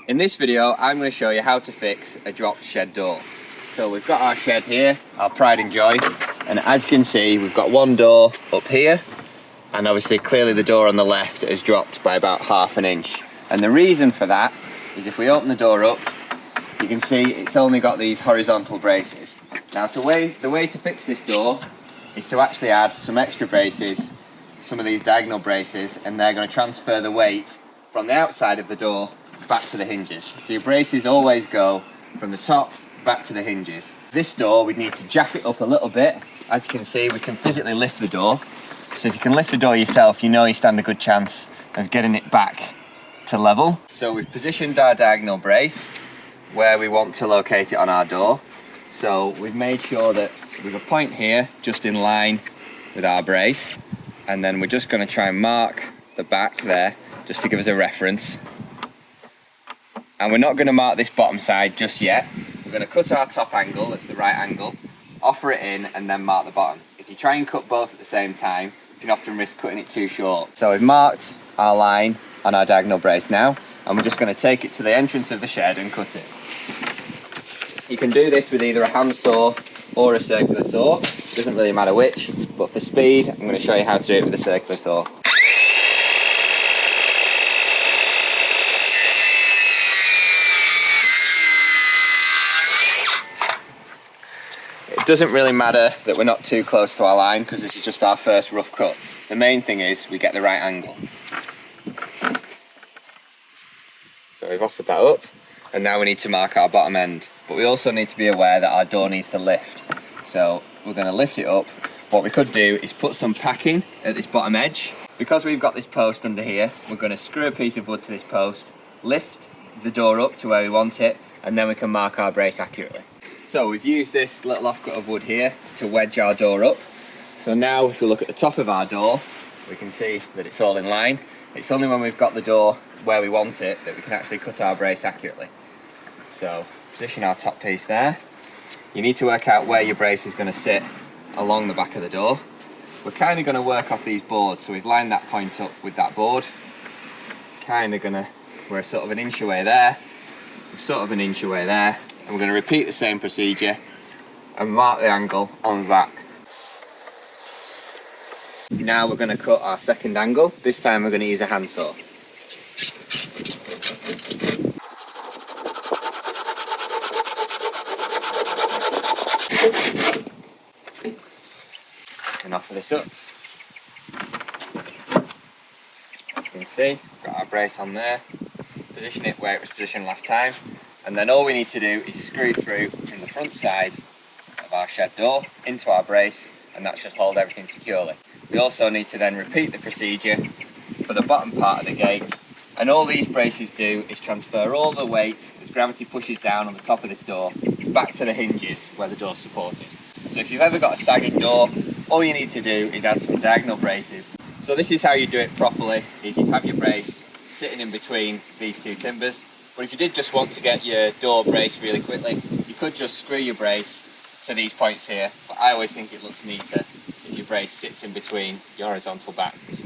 In this video, I'm going to show you how to fix a dropped shed door. So we've got our shed here, our pride and joy, and as you can see, we've got one door up here, and obviously clearly the door on the left has dropped by about ½ inch. And the reason for that is if we open the door up, you can see it's only got these horizontal braces. Now the way to fix this door is to actually add some extra braces, some of these diagonal braces, and they're going to transfer the weight from the outside of the door back to the hinges. So your braces always go from the top back to the hinges. This door, we need to jack it up a little bit. As you can see, we can physically lift the door. So if you can lift the door yourself, you know you stand a good chance of getting it back to level. So we've positioned our diagonal brace where we want to locate it on our door. So we've made sure that we've a point here just in line with our brace, and then we're just going to try and mark the back there just to give us a reference. And we're not going to mark this bottom side just yet. We're going to cut our top angle, that's the right angle, offer it in, and then mark the bottom. If you try and cut both at the same time, you can often risk cutting it too short. So we've marked our line on our diagonal brace now, and we're just going to take it to the entrance of the shed and cut it. You can do this with either a handsaw or a circular saw. It doesn't really matter which, but for speed, I'm going to show you how to do it with a circular saw. It doesn't really matter that we're not too close to our line because this is just our first rough cut. The main thing is we get the right angle. So we've offered that up, and now we need to mark our bottom end. But we also need to be aware that our door needs to lift. So we're going to lift it up. What we could do is put some packing at this bottom edge. Because we've got this post under here, we're going to screw a piece of wood to this post, lift the door up to where we want it, and then we can mark our brace accurately. So we've used this little offcut of wood here to wedge our door up. So now if we look at the top of our door, we can see that it's all in line. It's only when we've got the door where we want it that we can actually cut our brace accurately. So position our top piece there. You need to work out where your brace is going to sit along the back of the door. We're kind of going to work off these boards, so we've lined that point up with that board. We're sort of an inch away there, sort of an inch away there, and we're going to repeat the same procedure and mark the angle on the back. Now we're going to cut our second angle. This time we're going to use a handsaw. And offer this up. As you can see, got our brace on there. Position it where it was positioned last time. And then all we need to do is screw through from the front side of our shed door into our brace, and that should hold everything securely. We also need to then repeat the procedure for the bottom part of the gate, and all these braces do is transfer all the weight as gravity pushes down on the top of this door back to the hinges where the door's supported. So if you've ever got a sagging door, all you need to do is add some diagonal braces. So this is how you do it properly, is you'd have your brace sitting in between these two timbers. But if you did just want to get your door braced really quickly, you could just screw your brace to these points here. But I always think it looks neater if your brace sits in between your horizontal backs.